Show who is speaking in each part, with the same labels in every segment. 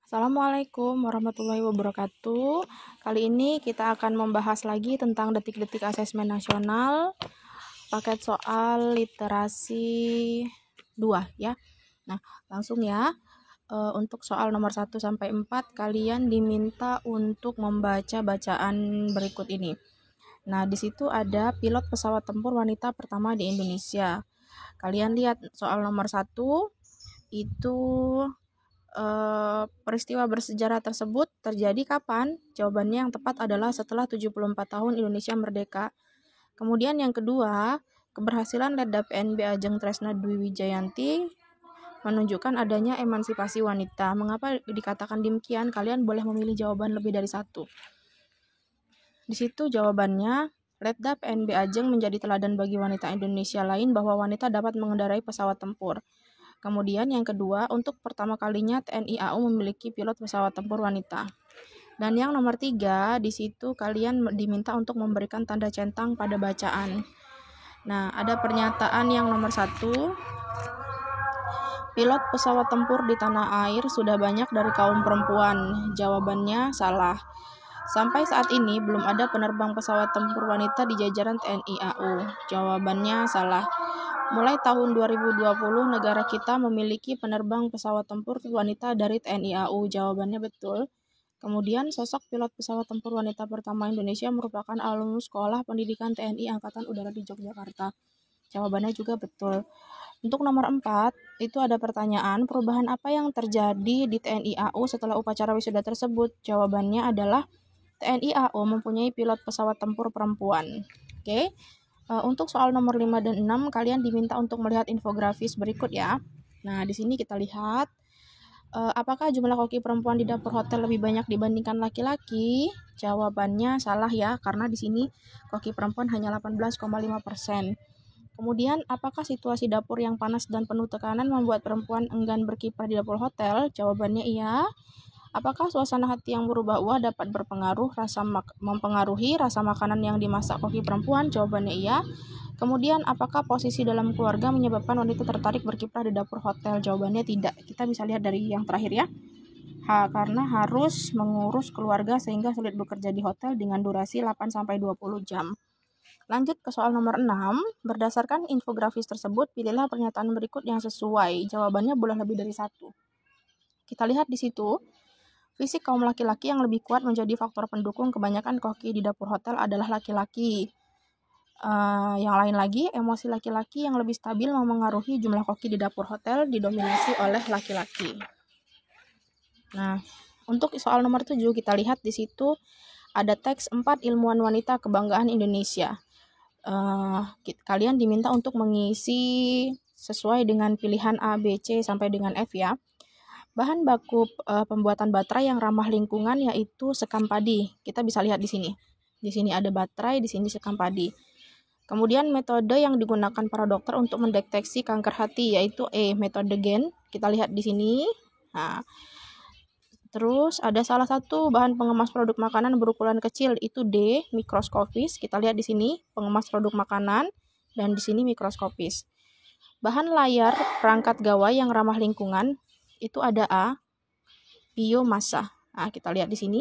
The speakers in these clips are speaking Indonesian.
Speaker 1: Assalamualaikum warahmatullahi wabarakatuh. Kali ini kita akan membahas lagi tentang detik-detik asesmen nasional, paket soal literasi 2 ya. Nah, langsung ya. Untuk soal nomor 1 sampai 4 kalian diminta untuk membaca bacaan berikut ini. Nah, di situ ada pilot pesawat tempur wanita pertama di Indonesia. Kalian lihat soal nomor 1 itu peristiwa bersejarah tersebut terjadi kapan? Jawabannya yang tepat adalah setelah 74 tahun Indonesia merdeka. Kemudian yang kedua, keberhasilan Letda PNB Ajeng Tresna Dwi Wijayanti menunjukkan adanya emansipasi wanita. Mengapa dikatakan demikian? Kalian boleh memilih jawaban lebih dari satu. Di situ jawabannya, Letda PNB Ajeng menjadi teladan bagi wanita Indonesia lain bahwa wanita dapat mengendarai pesawat tempur. Kemudian yang kedua, untuk pertama kalinya TNI AU memiliki pilot pesawat tempur wanita. Dan yang nomor 3, di situ kalian diminta untuk memberikan tanda centang pada bacaan. Nah, ada pernyataan yang nomor 1, pilot pesawat tempur di tanah air sudah banyak dari kaum perempuan. Jawabannya salah. Sampai saat ini belum ada penerbang pesawat tempur wanita di jajaran TNI AU. Jawabannya salah. Mulai tahun 2020, negara kita memiliki penerbang pesawat tempur wanita dari TNI AU. Jawabannya betul. Kemudian, sosok pilot pesawat tempur wanita pertama Indonesia merupakan alumnus Sekolah Pendidikan TNI Angkatan Udara di Yogyakarta. Jawabannya juga betul. Untuk nomor 4, itu ada pertanyaan, perubahan apa yang terjadi di TNI AU setelah upacara wisuda tersebut? Jawabannya adalah TNI AU mempunyai pilot pesawat tempur perempuan. Oke. Untuk soal nomor 5 dan 6, kalian diminta untuk melihat infografis berikut ya. Nah, di sini kita lihat, apakah jumlah koki perempuan di dapur hotel lebih banyak dibandingkan laki-laki? Jawabannya salah ya, karena di sini koki perempuan hanya 18,5%. Kemudian, apakah situasi dapur yang panas dan penuh tekanan membuat perempuan enggan berkiprah di dapur hotel? Jawabannya iya. Apakah suasana hati yang berubah-ubah dapat mempengaruhi rasa makanan yang dimasak koki perempuan? Jawabannya iya. Kemudian, apakah posisi dalam keluarga menyebabkan wanita tertarik berkiprah di dapur hotel? Jawabannya tidak. Kita bisa lihat dari yang terakhir ya. Karena harus mengurus keluarga sehingga sulit bekerja di hotel dengan durasi 8-20 jam. Lanjut ke soal nomor 6. Berdasarkan infografis tersebut, pilihlah pernyataan berikut yang sesuai. Jawabannya boleh lebih dari satu. Kita lihat di situ. Fisik kaum laki-laki yang lebih kuat menjadi faktor pendukung kebanyakan koki di dapur hotel adalah laki-laki. Yang lain lagi, emosi laki-laki yang lebih stabil memengaruhi jumlah koki di dapur hotel didominasi oleh laki-laki. Nah, untuk soal nomor 7 kita lihat di situ ada teks 4 ilmuwan wanita kebanggaan Indonesia. Kalian diminta untuk mengisi sesuai dengan pilihan A, B, C sampai dengan F ya. Bahan baku pembuatan baterai yang ramah lingkungan yaitu sekam padi. Kita bisa lihat di sini. Di sini ada baterai, di sini sekam padi. Kemudian metode yang digunakan para dokter untuk mendeteksi kanker hati yaitu E, metode gen. Kita lihat di sini. Nah, terus ada salah satu bahan pengemas produk makanan berukuran kecil itu D, mikroskopis. Kita lihat di sini pengemas produk makanan dan di sini mikroskopis. Bahan layar perangkat gawai yang ramah lingkungan itu ada A, biomasa. Nah, kita lihat di sini.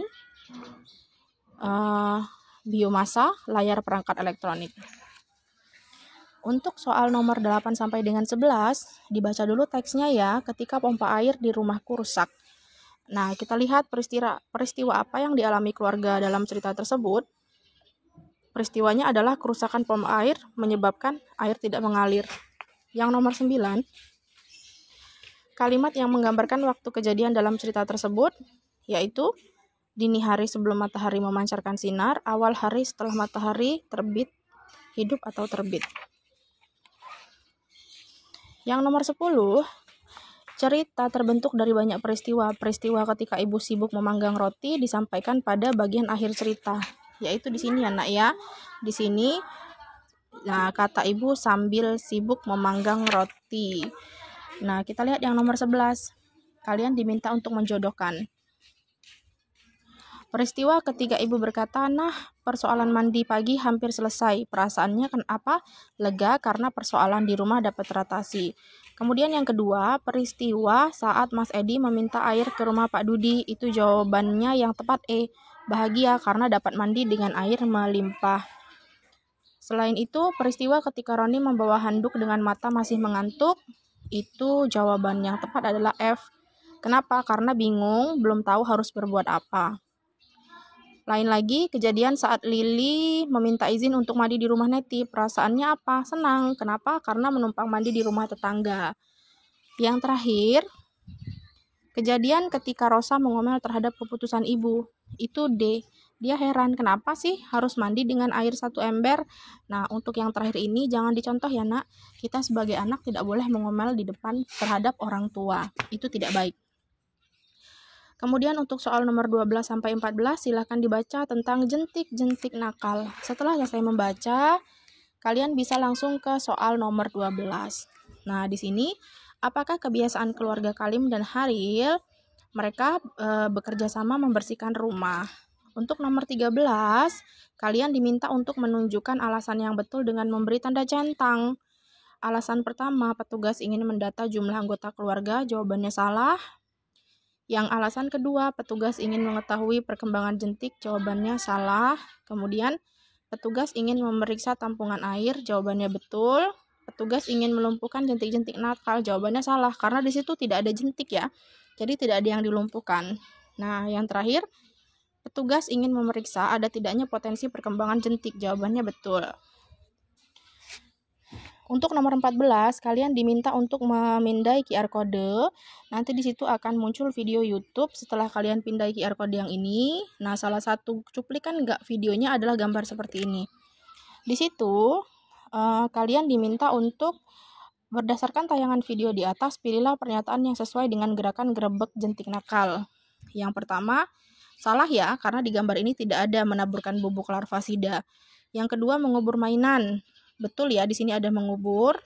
Speaker 1: Biomasa, layar perangkat elektronik. Untuk soal nomor 8 sampai dengan 11, dibaca dulu teksnya ya, ketika pompa air di rumahku rusak. Nah, kita lihat peristiwa apa yang dialami keluarga dalam cerita tersebut. Peristiwanya adalah kerusakan pompa air menyebabkan air tidak mengalir. Yang nomor 9, kalimat yang menggambarkan waktu kejadian dalam cerita tersebut, yaitu dini hari sebelum matahari memancarkan sinar, awal hari setelah matahari terbit, hidup atau terbit. Yang nomor 10, cerita terbentuk dari banyak peristiwa. Peristiwa ketika ibu sibuk memanggang roti disampaikan pada bagian akhir cerita, yaitu di sini ya nak ya. Di sini, nah kata ibu sambil sibuk memanggang roti. Nah, kita lihat yang nomor 11. Kalian diminta untuk menjodohkan. Peristiwa ketika ibu berkata, nah persoalan mandi pagi hampir selesai. Perasaannya kenapa? Lega karena persoalan di rumah dapat teratasi. Kemudian yang kedua, peristiwa saat Mas Edi meminta air ke rumah Pak Dudi. Itu jawabannya yang tepat E. Bahagia karena dapat mandi dengan air melimpah. Selain itu, peristiwa ketika Roni membawa handuk dengan mata masih mengantuk. Itu jawaban yang tepat adalah F. Kenapa? Karena bingung, belum tahu harus berbuat apa. Lain lagi, kejadian saat Lili meminta izin untuk mandi di rumah Neti. Perasaannya apa? Senang. Kenapa? Karena menumpang mandi di rumah tetangga. Yang terakhir, kejadian ketika Rosa mengomel terhadap keputusan ibu. Itu D. Dia heran, kenapa sih harus mandi dengan air 1 ember? Nah, untuk yang terakhir ini jangan dicontoh ya nak. Kita sebagai anak tidak boleh mengomel di depan terhadap orang tua. Itu tidak baik. Kemudian untuk soal nomor 12-14 silahkan dibaca tentang jentik-jentik nakal. Setelah selesai membaca, kalian bisa langsung ke soal nomor 12. Nah, di sini, apakah kebiasaan keluarga Kalim dan Haril mereka bekerja sama membersihkan rumah? Untuk nomor 13, kalian diminta untuk menunjukkan alasan yang betul dengan memberi tanda centang. Alasan pertama, petugas ingin mendata jumlah anggota keluarga, jawabannya salah. Yang alasan kedua, petugas ingin mengetahui perkembangan jentik, jawabannya salah. Kemudian, petugas ingin memeriksa tampungan air, jawabannya betul. Petugas ingin melumpuhkan jentik-jentik nakal, jawabannya salah, karena di situ tidak ada jentik ya. Jadi tidak ada yang dilumpuhkan. Nah, yang terakhir, petugas ingin memeriksa ada tidaknya potensi perkembangan jentik, jawabannya betul. Untuk nomor 14, kalian diminta untuk memindai QR code. Nanti di situ akan muncul video YouTube setelah kalian pindai QR code yang ini. Nah, salah satu cuplikan videonya adalah gambar seperti ini. Di situ, kalian diminta untuk berdasarkan tayangan video di atas, pilihlah pernyataan yang sesuai dengan gerakan gerebek jentik nakal. Yang pertama, salah ya, karena di gambar ini tidak ada menaburkan bubuk larvasida. Yang kedua, mengubur mainan. Betul ya, di sini ada mengubur.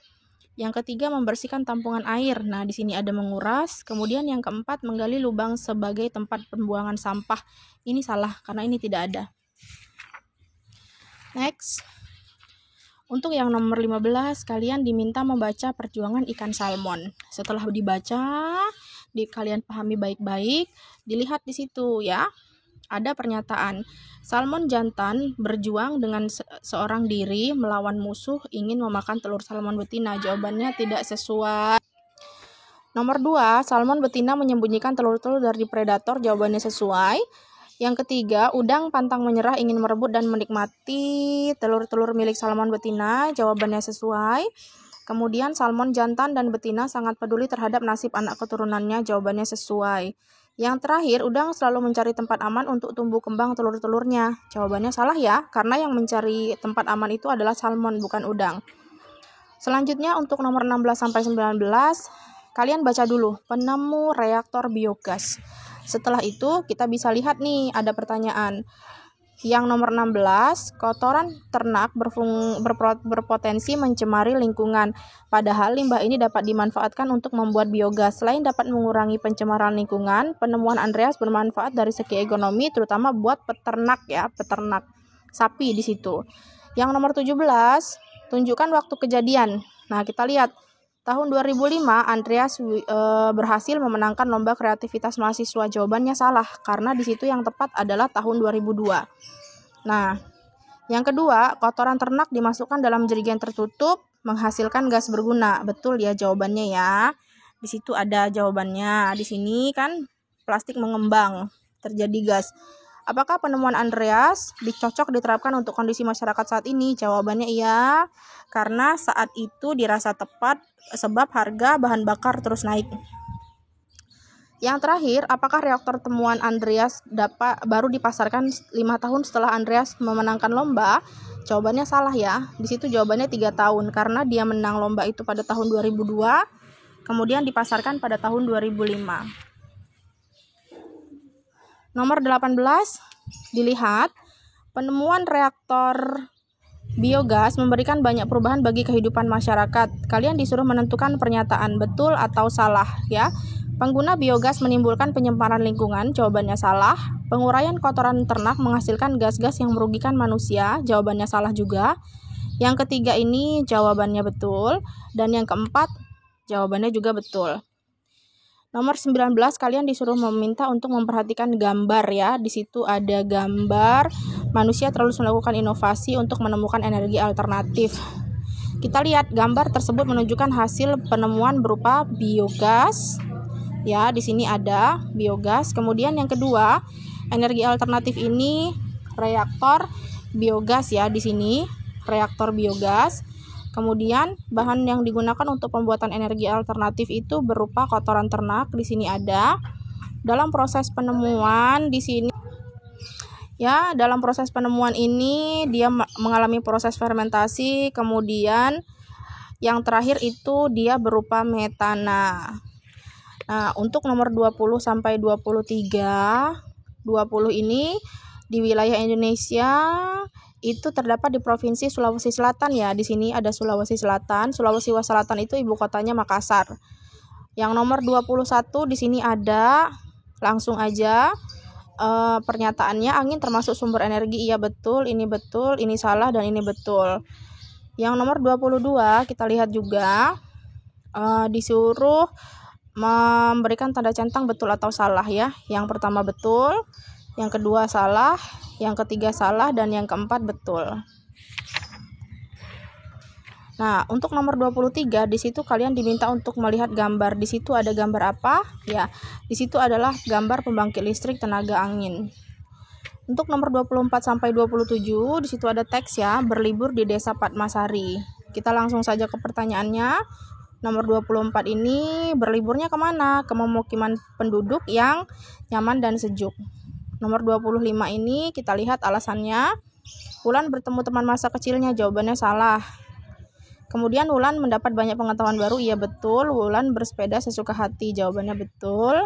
Speaker 1: Yang ketiga, membersihkan tampungan air. Nah, di sini ada menguras. Kemudian yang keempat, menggali lubang sebagai tempat pembuangan sampah. Ini salah, karena ini tidak ada. Next. Untuk yang nomor 15, kalian diminta membaca perjuangan ikan salmon. Setelah dibaca, kalian pahami baik-baik, dilihat di situ ya. Ada pernyataan, salmon jantan berjuang dengan seorang diri melawan musuh ingin memakan telur salmon betina. Jawabannya tidak sesuai. Nomor 2, salmon betina menyembunyikan telur-telur dari predator. Jawabannya sesuai. Yang ketiga, udang pantang menyerah ingin merebut dan menikmati telur-telur milik salmon betina. Jawabannya sesuai. Kemudian, salmon jantan dan betina sangat peduli terhadap nasib anak keturunannya. Jawabannya sesuai. Yang terakhir, udang selalu mencari tempat aman untuk tumbuh kembang telur-telurnya. Jawabannya salah ya, karena yang mencari tempat aman itu adalah salmon, bukan udang. Selanjutnya, untuk nomor 16-19, kalian baca dulu, penemu reaktor biogas. Setelah itu, kita bisa lihat nih, ada pertanyaan. Yang nomor 16, kotoran ternak berpotensi mencemari lingkungan. Padahal limbah ini dapat dimanfaatkan untuk membuat biogas. Selain dapat mengurangi pencemaran lingkungan, penemuan Andreas bermanfaat dari segi ekonomi, terutama buat peternak ya, peternak sapi di situ. Yang nomor 17, tunjukkan waktu kejadian. Nah, kita lihat. Tahun 2005, Andreas berhasil memenangkan lomba kreativitas mahasiswa. Jawabannya salah, karena di situ yang tepat adalah tahun 2002. Nah, yang kedua, kotoran ternak dimasukkan dalam jerigen tertutup, menghasilkan gas berguna. Betul ya jawabannya ya. Di situ ada jawabannya. Di sini kan plastik mengembang, terjadi gas. Apakah penemuan Andreas dicocok diterapkan untuk kondisi masyarakat saat ini? Jawabannya iya, karena saat itu dirasa tepat sebab harga bahan bakar terus naik. Yang terakhir, apakah reaktor temuan Andreas baru dipasarkan 5 tahun setelah Andreas memenangkan lomba? Jawabannya salah ya. Di situ jawabannya 3 tahun, karena dia menang lomba itu pada tahun 2002, kemudian dipasarkan pada tahun 2005. Nomor 18, dilihat, penemuan reaktor biogas memberikan banyak perubahan bagi kehidupan masyarakat. Kalian disuruh menentukan pernyataan betul atau salah ya. Pengguna biogas menimbulkan penyemparan lingkungan, jawabannya salah. Penguraian kotoran ternak menghasilkan gas-gas yang merugikan manusia, jawabannya salah juga. Yang ketiga ini jawabannya betul. Dan yang keempat, Jawabannya juga betul. Nomor 19, kalian disuruh meminta untuk memperhatikan gambar ya. Di situ ada gambar manusia terus melakukan inovasi untuk menemukan energi alternatif. Kita lihat gambar tersebut menunjukkan hasil penemuan berupa biogas. Ya, di sini ada biogas. Kemudian yang kedua, energi alternatif ini reaktor biogas ya, di sini reaktor biogas. Kemudian bahan yang digunakan untuk pembuatan energi alternatif itu berupa kotoran ternak. Di sini ada. Dalam proses penemuan di sini ya, dalam proses penemuan ini dia mengalami proses fermentasi, kemudian yang terakhir itu dia berupa metana. Nah, untuk nomor 20 sampai 23, 20 ini di wilayah Indonesia itu terdapat di Provinsi Sulawesi Selatan ya. Di sini ada Sulawesi Selatan. Sulawesi Selatan itu ibu kotanya Makassar. Yang nomor 21 di sini ada, langsung aja pernyataannya, angin termasuk sumber energi. Iya betul, ini salah dan ini betul. Yang nomor 22 kita lihat juga disuruh memberikan tanda centang betul atau salah ya. Yang pertama betul, yang kedua salah, yang ketiga salah, dan yang keempat betul. Nah, untuk nomor 23 di situ kalian diminta untuk melihat gambar. Di situ ada gambar apa? Ya, di situ adalah gambar pembangkit listrik tenaga angin. Untuk nomor 24 sampai 27 di situ ada teks ya, berlibur di Desa Padmasari. Kita langsung saja ke pertanyaannya. Nomor 24 ini berliburnya kemana? Ke pemukiman penduduk yang nyaman dan sejuk. Nomor 25 ini kita lihat alasannya. Wulan bertemu teman masa kecilnya, jawabannya salah. Kemudian Wulan mendapat banyak pengetahuan baru, iya betul. Wulan bersepeda sesuka hati, jawabannya betul.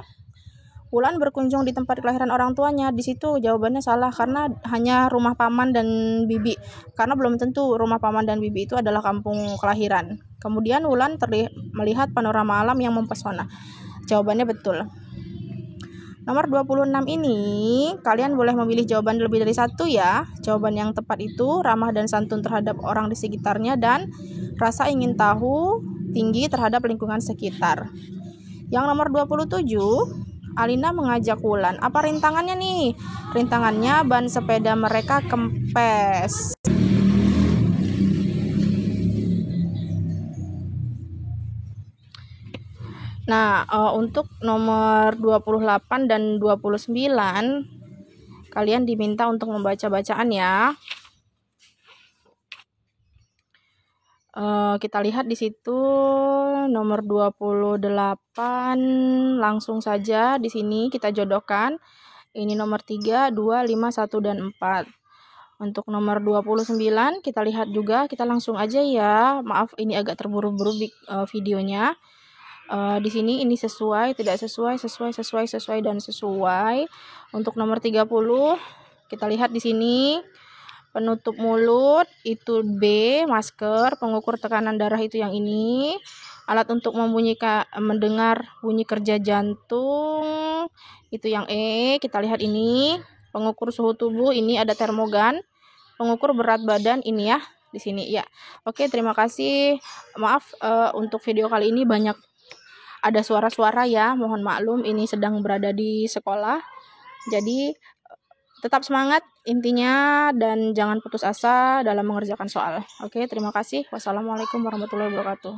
Speaker 1: Wulan berkunjung di tempat kelahiran orang tuanya, di situ jawabannya salah karena hanya rumah paman dan bibi. Karena belum tentu rumah paman dan bibi itu adalah kampung kelahiran. Kemudian Wulan melihat panorama alam yang mempesona, jawabannya betul. Nomor 26 ini, kalian boleh memilih jawaban lebih dari satu ya. Jawaban yang tepat itu ramah dan santun terhadap orang di sekitarnya dan rasa ingin tahu tinggi terhadap lingkungan sekitar. Yang nomor 27, Alina mengajak Wulan. Apa rintangannya nih? Rintangannya ban sepeda mereka kempes. Nah, untuk nomor 28 dan 29 kalian diminta untuk membaca bacaan ya. Kita lihat di situ nomor 28, langsung saja di sini kita jodohkan. Ini nomor 3, 2, 5, 1 dan 4. Untuk nomor 29 kita lihat juga, kita langsung aja ya. Maaf ini agak terburu-buru videonya. Di sini ini sesuai, tidak sesuai, sesuai dan sesuai. Untuk nomor 30 kita lihat di sini penutup mulut itu B, masker, pengukur tekanan darah itu yang ini, alat untuk mendengar bunyi kerja jantung itu yang E. Kita lihat ini pengukur suhu tubuh, ini ada termogan, pengukur berat badan ini ya di sini ya. Oke, terima kasih. Maaf untuk video kali ini banyak ada suara-suara ya, mohon maklum, ini sedang berada di sekolah. Jadi tetap semangat intinya dan jangan putus asa dalam mengerjakan soal. Oke, terima kasih. Wassalamualaikum warahmatullahi wabarakatuh.